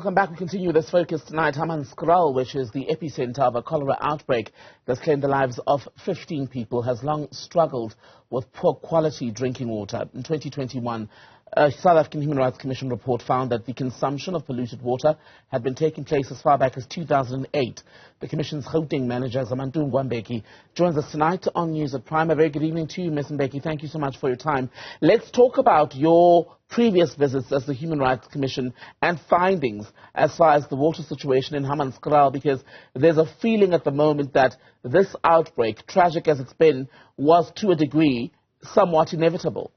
welcome back. We continue this focus tonight. Hammanskraal, which is the epicentre of a cholera outbreak that's claimed the lives of 15 people, has long struggled with poor quality drinking water. In 2021, a South African Human Rights Commission report found that the consumption of polluted water had been taking place as far back as 2008. The Commission's Gauteng manager, Zamantungwa Mbeki, joins us tonight on News at Prime. A very good evening to you, Ms. Mbeki. Thank you so much for your time. Let's talk about your previous visits as the Human Rights Commission and findings as far as the water situation in Hammanskraal, because there's a feeling at the moment that this outbreak, tragic as it's been, was to a degree somewhat inevitable.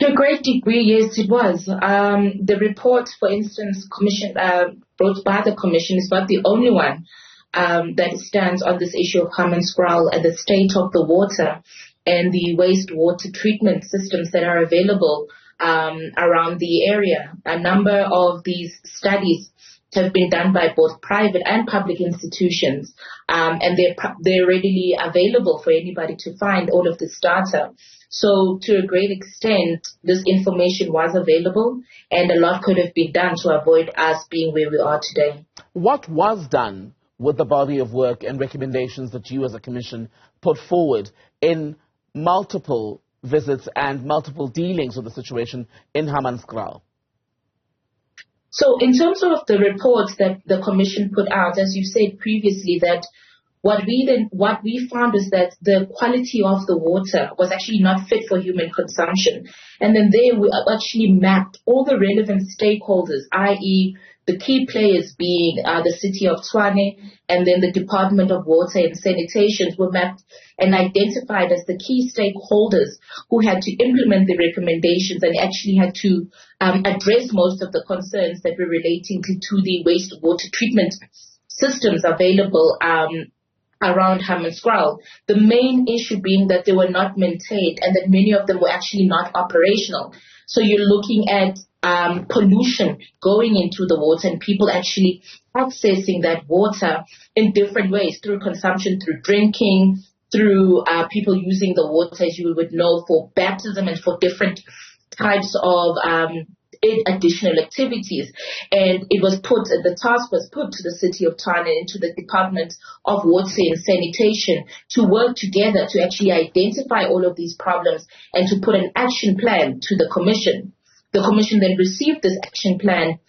To a great degree, yes, it was. The report, for instance, brought by the Commission is not the only one that stands on this issue of Hammanskraal and the state of the water and the wastewater treatment systems that are available around the area. A number of these studies have been done by both private and public institutions, and they're readily available for anybody to find all of this data. So to a great extent, this information was available, and a lot could have been done to avoid us being where we are today. What was done with the body of work and recommendations that you as a commission put forward in multiple visits and multiple dealings with the situation in Hammanskraal? So in terms of the reports that the Commission put out, as you said previously, that what we found is that the quality of the water was actually not fit for human consumption. And then there we actually mapped all the relevant stakeholders, i.e. the key players being the city of Tshwane and then the Department of Water and Sanitation were mapped and identified as the key stakeholders who had to implement the recommendations and actually had to address most of the concerns that were relating to the wastewater treatment systems available around Hammanskraal. The main issue being that they were not maintained and that many of them were actually not operational. So you're looking at pollution going into the water and people actually accessing that water in different ways, through consumption, through drinking, through people using the water, as you would know, for baptism and for different types of additional activities. And the task was put to the city of Tshwane and to the Department of Water and Sanitation to work together to actually identify all of these problems and to put an action plan to the Commission. The Commission then received this action plan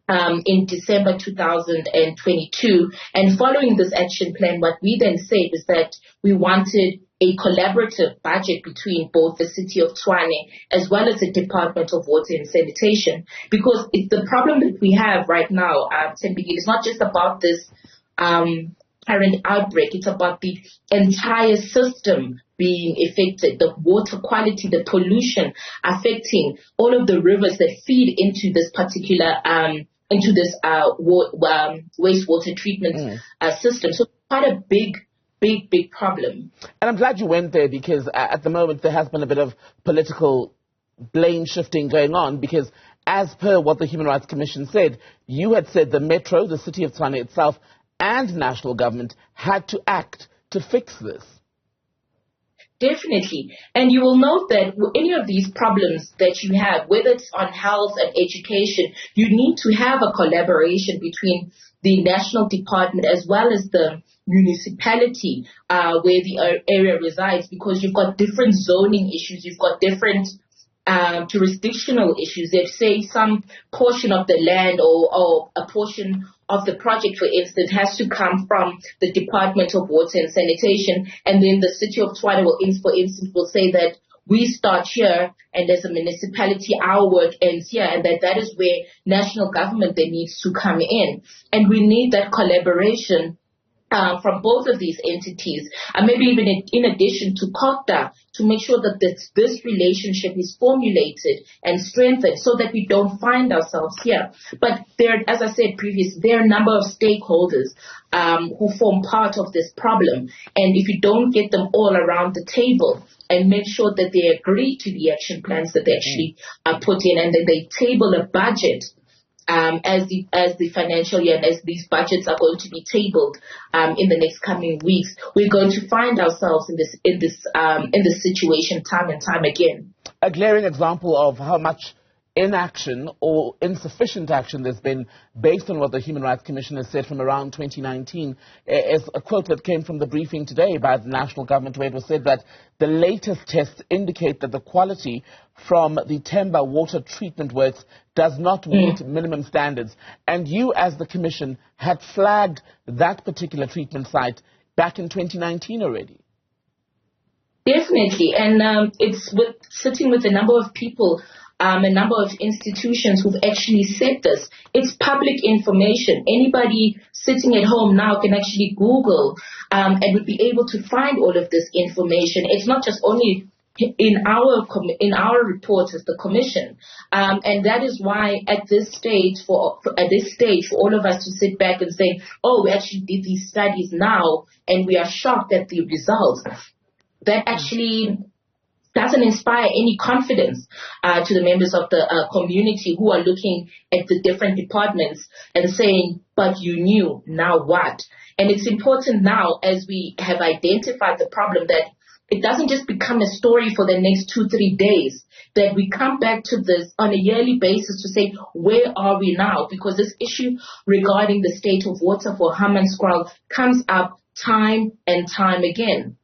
in December 2022. And following this action plan, what we then said is that we wanted a collaborative budget between both the city of Tshwane as well as the Department of Water and Sanitation, because the problem that we have right now, it's not just about this current outbreak, it's about the entire system being affected, the water quality, the pollution affecting all of the rivers that feed into this particular wastewater treatment system. So quite a big problem. And I'm glad you went there, because at the moment there has been a bit of political blame shifting going on, because as per what the Human Rights Commission said, you had said the Metro, the city of Tshwane itself, and national government had to act to fix this. Definitely. And you will note that any of these problems that you have, whether it's on health and education, you need to have a collaboration between the national department as well as the municipality where the area resides, because you've got different zoning issues, you've got different jurisdictional issues. If, say, some portion of the land or a portion of the project, for instance, has to come from the Department of Water and Sanitation, and then the city of Tshwane will say that we start here, and as a municipality, our work ends here, and that is where national government then needs to come in. And we need that collaboration from both of these entities, and maybe even in addition to COCTA, to make sure that this relationship is formulated and strengthened so that we don't find ourselves here. But as I said previously, there are a number of stakeholders who form part of this problem. And if you don't get them all around the table and make sure that they agree to the action plans that they actually put in, and then they table a budget as the financial year and as these budgets are going to be tabled in the next coming weeks, we're going to find ourselves in this situation time and time again. A glaring example of how much inaction or insufficient action there's been based on what the Human Rights Commission has said from around 2019. As a quote that came from the briefing today by the national government, where it was said that the latest tests indicate that the quality from the Themba water treatment works does not meet minimum standards. And you, as the Commission, had flagged that particular treatment site back in 2019 already. Definitely, and it's sitting with a number of people, a number of institutions who've actually said this. It's public information. Anybody sitting at home now can actually Google and would be able to find all of this information. It's not just only in our reports as the Commission, and that is why at this stage, for all of us to sit back and say, "Oh, we actually did these studies now, and we are shocked at the results," that actually doesn't inspire any confidence to the members of the community who are looking at the different departments and saying, "But you knew, now what?" And it's important now, as we have identified the problem, that it doesn't just become a story for the next 2-3 days, that we come back to this on a yearly basis to say, where are we now? Because this issue regarding the state of water for Hammanskraal comes up time and time again.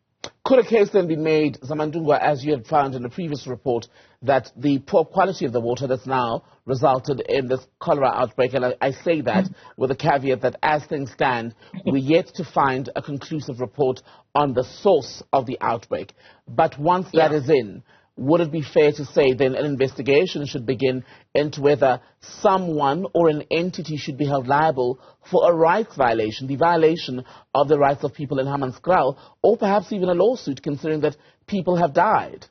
Could a case then be made, Zamantungwa, as you had found in a previous report, that the poor quality of the water that's now resulted in this cholera outbreak, and I say that with a caveat that as things stand, we're yet to find a conclusive report on the source of the outbreak. But once that is in, would it be fair to say then an investigation should begin into whether someone or an entity should be held liable for a rights violation, the violation of the rights of people in Hammanskraal, or perhaps even a lawsuit, considering that people have died?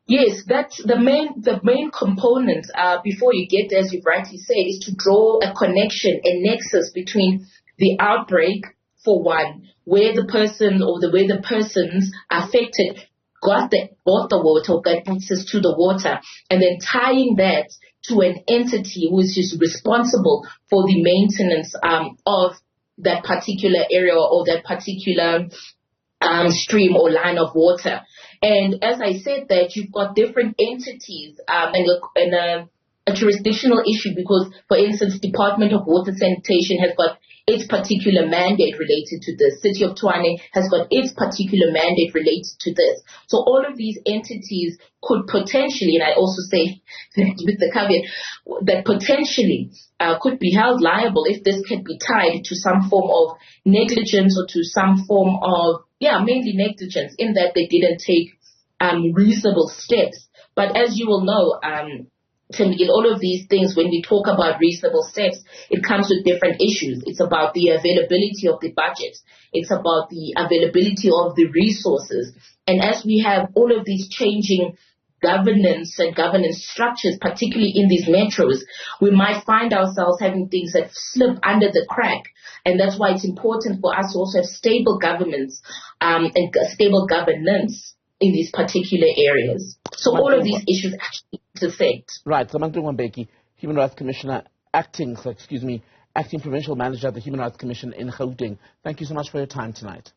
Yes, that's the main component before you get there, as you rightly said, is to draw a connection, a nexus between the outbreak, for one, where the person or where the persons affected got the water or got access to the water, and then tying that to an entity who is just responsible for the maintenance of that particular area or that particular stream or line of water. And as I said, that you've got different entities and a jurisdictional issue, because, for instance, Department of Water Sanitation has got its particular mandate related to this. City of Tshwane has got its particular mandate related to this. So all of these entities could potentially, and I also say with the caveat, that potentially could be held liable if this can be tied to some form of negligence or to some form of, mainly negligence, in that they didn't take reasonable steps. But as you will know, in all of these things, when we talk about reasonable steps, it comes with different issues. It's about the availability of the budget. It's about the availability of the resources. And as we have all of these changing governance and governance structures, particularly in these metros, we might find ourselves having things that slip under the crack. And that's why it's important for us to also have stable governments and stable governance in these particular areas. So all of these issues actually intersect. Right. Zamantungwa Mbeki, Human Rights Commissioner, acting provincial manager at the Human Rights Commission in Gauteng. Thank you so much for your time tonight.